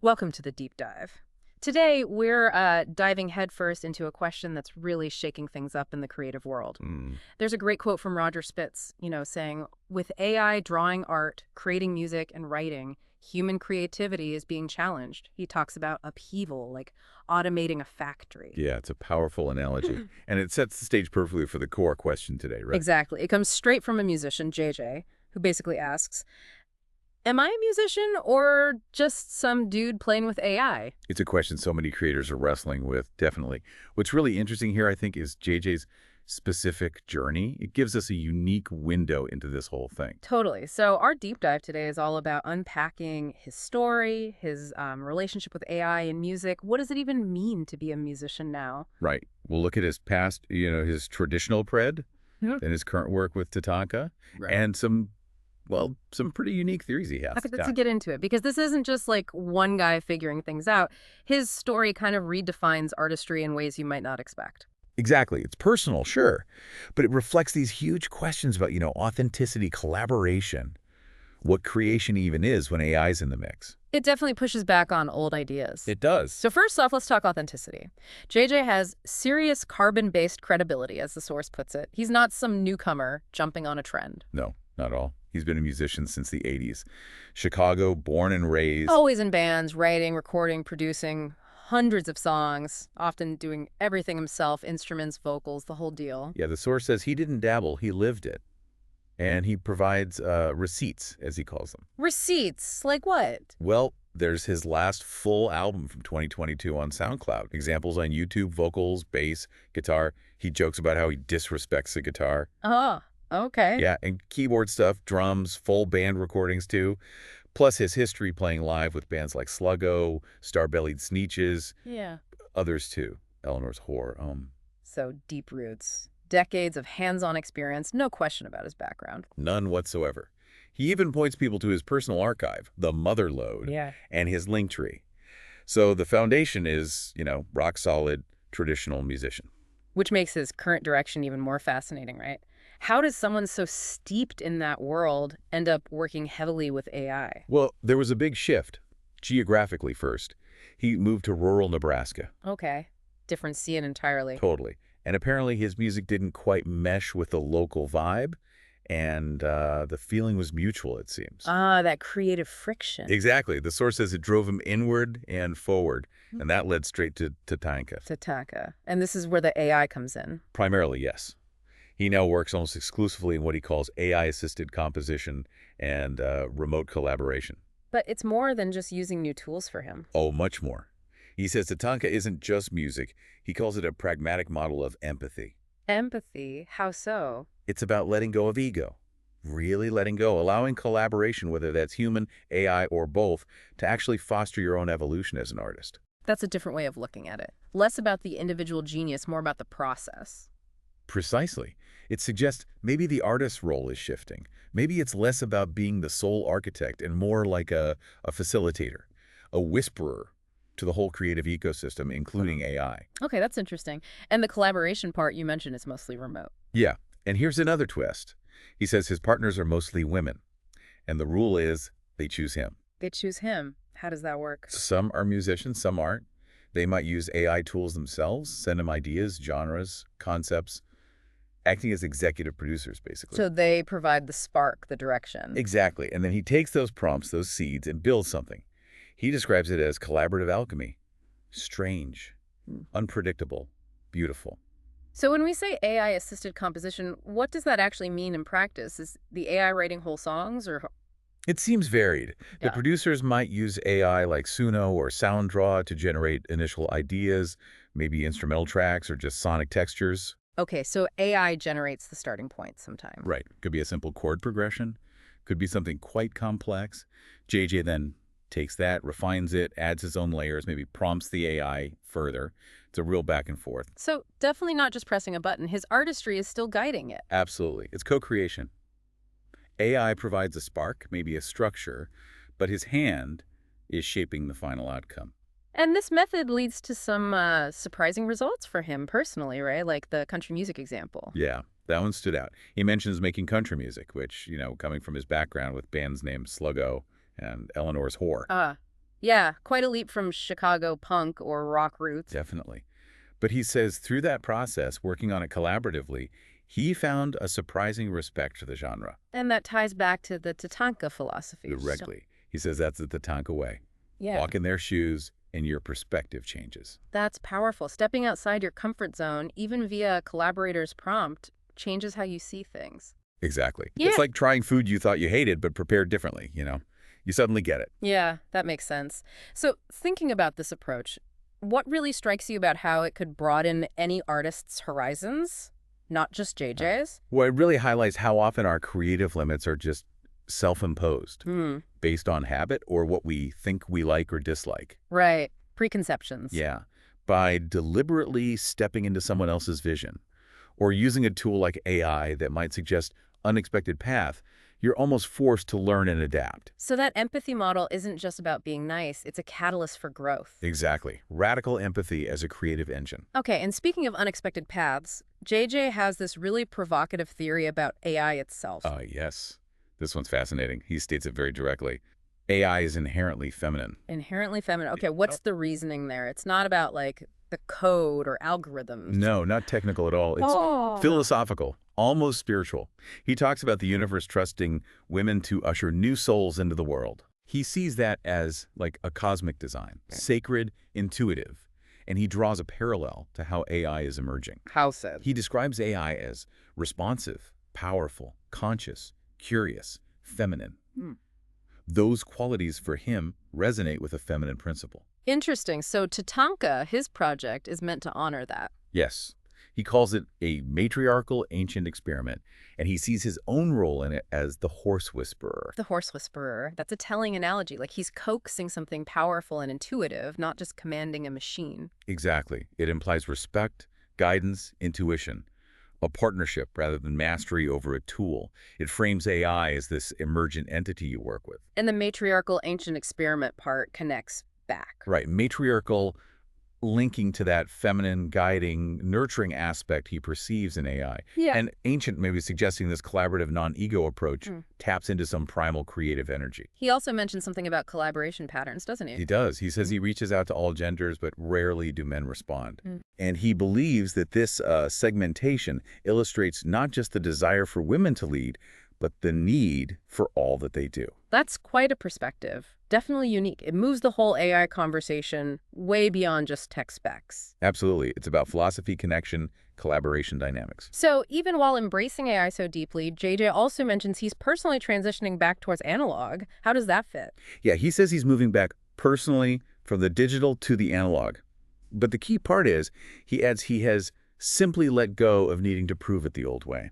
Welcome to the deep dive. Today, we're diving headfirst into a question that's really shaking things up in the creative world. Mm, There's a great quote from Roger Spitz, saying, with AI drawing art, creating music, and writing, human creativity is being challenged. He talks about upheaval, like automating a factory. yeah, it's a powerful analogy. And it sets the stage perfectly for the core question today, right? Exactly. It comes straight from a musician, JJ, who basically asks, am I a musician or just some dude playing with AI? It's a question so many creators are wrestling with, definitely. What's really interesting here, I think, is JJ's specific journey. It gives us a unique window into this whole thing. Totally. So our deep dive today is all about unpacking his story, his relationship with AI and music. What does it even mean to be a musician now? Right. We'll look at his past, his traditional pred, Yeah. and his current work with TATANKA, Right. and some pretty unique theories he has. Okay, let's Yeah. get into it because this isn't just like one guy figuring things out. His story kind of redefines artistry in ways you might not expect. Exactly. It's personal, sure, but it reflects these huge questions about, authenticity, collaboration, what creation even is when AI is in the mix. It definitely pushes back on old ideas. It does. So first off, let's talk authenticity. JJ has serious carbon-based credibility, as the source puts it. He's not some newcomer jumping on a trend. No, not at all. He's been a musician since the 80s. Chicago, born and raised. Always in bands, writing, recording, producing hundreds of songs, often doing everything himself, instruments, vocals, the whole deal. Yeah, the source says he didn't dabble, he lived it. And he provides receipts, as he calls them. Receipts, like what? Well, there's his last full album from 2022 on SoundCloud. Examples on YouTube, vocals, bass, guitar. He jokes about how he disrespects the guitar. Oh, okay. Yeah, and keyboard stuff, drums, full band recordings too. Plus his history playing live with bands like Sluggo, Star-Bellied Sneetches, Yeah. others too. Eleanor's Whore. So deep roots. Decades of hands-on experience, no question about his background. None whatsoever. He even points people to his personal archive, the Motherlode, Yeah. and his link tree. So the foundation is, rock solid, traditional musician. Which makes his current direction even more fascinating, right? How does someone so steeped in that world end up working heavily with AI? Well, there was a big shift, geographically first. He moved to rural Nebraska. Okay. Different scene entirely. Totally. And apparently his music didn't quite mesh with the local vibe, and the feeling was mutual, it seems. Ah, that creative friction. Exactly. The source says it drove him inward and forward, and that led straight to TATANKA. TATANKA. And this is where the AI comes in. Primarily, yes. He now works almost exclusively in what he calls AI-assisted composition and remote collaboration. But it's more than just using new tools for him. Oh, much more. He says TATANKA isn't just music. He calls it a pragmatic model of empathy. Empathy? How so? It's about letting go of ego. Really letting go, allowing collaboration, whether that's human, AI, or both, to actually foster your own evolution as an artist. That's a different way of looking at it. Less about the individual genius, more about the process. Precisely. It suggests maybe the artist's role is shifting. Maybe it's less about being the sole architect and more like a facilitator, a whisperer to the whole creative ecosystem, including AI. Okay, that's interesting. And the collaboration part you mentioned is mostly remote. Yeah, and here's another twist. He says his partners are mostly women, and the rule is they choose him. They choose him. How does that work? Some are musicians, some aren't. They might use AI tools themselves, send him ideas, genres, concepts, acting as executive producers, basically. So they provide the spark, the direction. Exactly, and then he takes those prompts, those seeds, and builds something. He describes it as collaborative alchemy. Strange, unpredictable, beautiful. So when we say AI-assisted composition, what does that actually mean in practice? Is the AI writing whole songs or... It seems varied. The Yeah. producers might use AI like Suno or SoundDraw to generate initial ideas, maybe instrumental tracks or just sonic textures. Okay, so AI generates the starting point sometime. Right. Could be a simple chord progression. Could be something quite complex. JJ then takes that, refines it, adds his own layers, maybe prompts the AI further. It's a real back and forth. So definitely not just pressing a button. His artistry is still guiding it. Absolutely. It's co-creation. AI provides a spark, maybe a structure, but his hand is shaping the final outcome. And this method leads to some surprising results for him personally, right? Like the country music example. Yeah, that one stood out. He mentions making country music, which, coming from his background with bands named Sluggo and Eleanor's Whore. Yeah, quite a leap from Chicago punk or rock roots. Definitely. But he says through that process, working on it collaboratively, he found a surprising respect for the genre. And that ties back to the TATANKA philosophy. Directly. He says that's the TATANKA way. Yeah. Walk in their shoes and your perspective changes. That's powerful. Stepping outside your comfort zone, even via a collaborator's prompt, changes how you see things. Exactly. Yeah. It's like trying food you thought you hated but prepared differently, You suddenly get it. Yeah, that makes sense. So thinking about this approach, what really strikes you about how it could broaden any artist's horizons, not just JJ's? Well, it really highlights how often our creative limits are just self-imposed, based on habit or what we think we like or dislike. Right. Preconceptions. Yeah. By deliberately stepping into someone else's vision or using a tool like AI that might suggest unexpected path, you're almost forced to learn and adapt. So that empathy model isn't just about being nice, it's a catalyst for growth. Exactly. Radical empathy as a creative engine. Okay, and speaking of unexpected paths, JJ has this really provocative theory about AI itself. Yes. This one's fascinating. He states it very directly. AI is inherently feminine. Inherently feminine. Okay, what's the reasoning there? It's not about, like, the code or algorithms. No, not technical at all. It's philosophical, almost spiritual. He talks about the universe trusting women to usher new souls into the world. He sees that as like a cosmic design, sacred, intuitive, and he draws a parallel to how AI is emerging. How said? He describes AI as responsive, powerful, conscious, curious, feminine. Those qualities for him resonate with a feminine principle. Interesting. So TATANKA, his project, is meant to honor that. Yes. He calls it a matriarchal ancient experiment, and he sees his own role in it as the horse whisperer. The horse whisperer. That's a telling analogy. Like he's coaxing something powerful and intuitive, not just commanding a machine. Exactly. It implies respect, guidance, intuition, a partnership rather than mastery over a tool. It frames AI as this emergent entity you work with. And the matriarchal ancient experiment part connects back. Right. Matriarchal linking to that feminine, guiding, nurturing aspect he perceives in AI. Yeah. And ancient maybe suggesting this collaborative non-ego approach taps into some primal creative energy. He also mentioned something about collaboration patterns, doesn't he? He does. He says he reaches out to all genders, but rarely do men respond. And he believes that this segmentation illustrates not just the desire for women to lead, but the need for all that they do. That's quite a perspective. Definitely unique. It moves the whole AI conversation way beyond just tech specs. Absolutely. It's about philosophy, connection, collaboration dynamics. So even while embracing AI so deeply, JJ also mentions he's personally transitioning back towards analog. How does that fit? Yeah, he says he's moving back personally from the digital to the analog. But the key part is, he adds he has simply let go of needing to prove it the old way.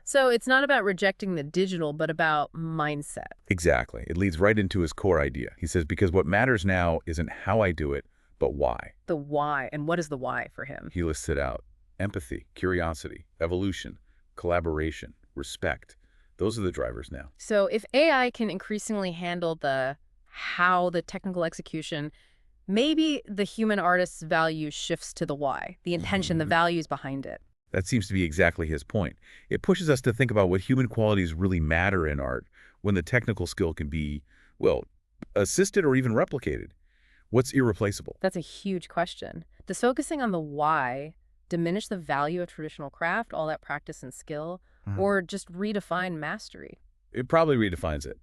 So it's not about rejecting the digital, but about mindset. Exactly. It leads right into his core idea. He says, because what matters now isn't how I do it, but why. The why. And what is the why for him? He lists it out. Empathy, curiosity, evolution, collaboration, respect. Those are the drivers now. So if AI can increasingly handle the how, the technical execution, maybe the human artist's value shifts to the why, the intention, the values behind it. That seems to be exactly his point. It pushes us to think about what human qualities really matter in art when the technical skill can be, well, assisted or even replicated. What's irreplaceable? That's a huge question. Does focusing on the why diminish the value of traditional craft, all that practice and skill, or just redefine mastery? It probably redefines it.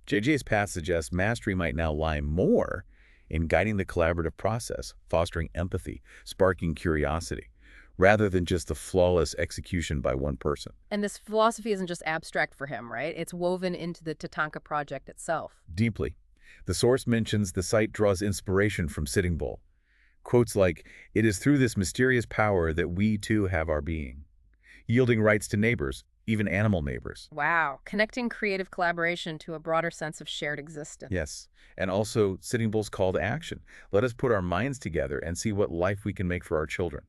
JJ's path suggests mastery might now lie more in guiding the collaborative process, fostering empathy, sparking curiosity, rather than just the flawless execution by one person. And this philosophy isn't just abstract for him, right? It's woven into the TATANKA project itself. Deeply. The source mentions the site draws inspiration from Sitting Bull. Quotes like, "It is through this mysterious power that we too have our being," yielding rights to neighbors, even animal neighbors. Wow. Connecting creative collaboration to a broader sense of shared existence. Yes. And also Sitting Bull's call to action. Let us put our minds together and see what life we can make for our children.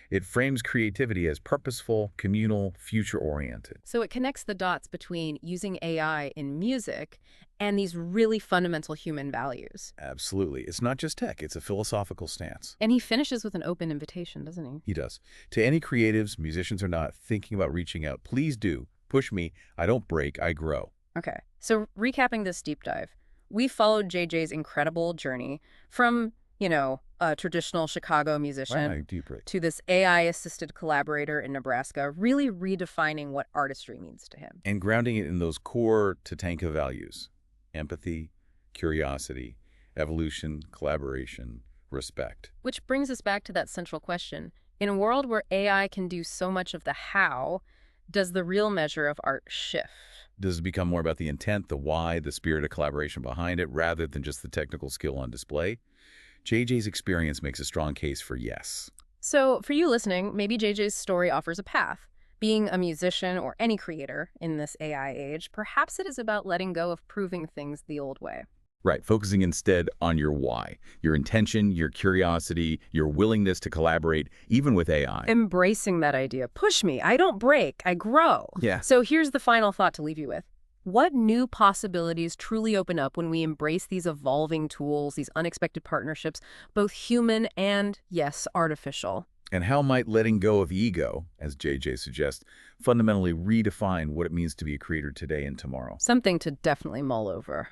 It frames creativity as purposeful, communal, future-oriented. So it connects the dots between using AI in music and these really fundamental human values. Absolutely. It's not just tech, it's a philosophical stance. And he finishes with an open invitation, doesn't he? He does. To any creatives, musicians or not, thinking about reaching out, please do. Push me. I don't break, I grow. Okay. So recapping this deep dive, We followed JJ's incredible journey from, a traditional Chicago musician Wow, deep break. to this AI-assisted collaborator in Nebraska, really redefining what artistry means to him. And grounding it in those core TATANKA values: empathy, curiosity, evolution, collaboration, respect. Which brings us back to that central question. In a world where AI can do so much of the how, does the real measure of art shift? Does it become more about the intent, the why, the spirit of collaboration behind it, rather than just the technical skill on display? JJ's experience makes a strong case for yes. So for you listening, maybe JJ's story offers a path. Being a musician or any creator in this AI age, perhaps it is about letting go of proving things the old way. Right, focusing instead on your why, your intention, your curiosity, your willingness to collaborate, even with AI. Embracing that idea. Push me. I don't break. I grow. Yeah. So here's the final thought to leave you with. What new possibilities truly open up when we embrace these evolving tools, these unexpected partnerships, both human and, yes, artificial? And how might letting go of ego, as JJ suggests, fundamentally redefine what it means to be a creator today and tomorrow? Something to definitely mull over.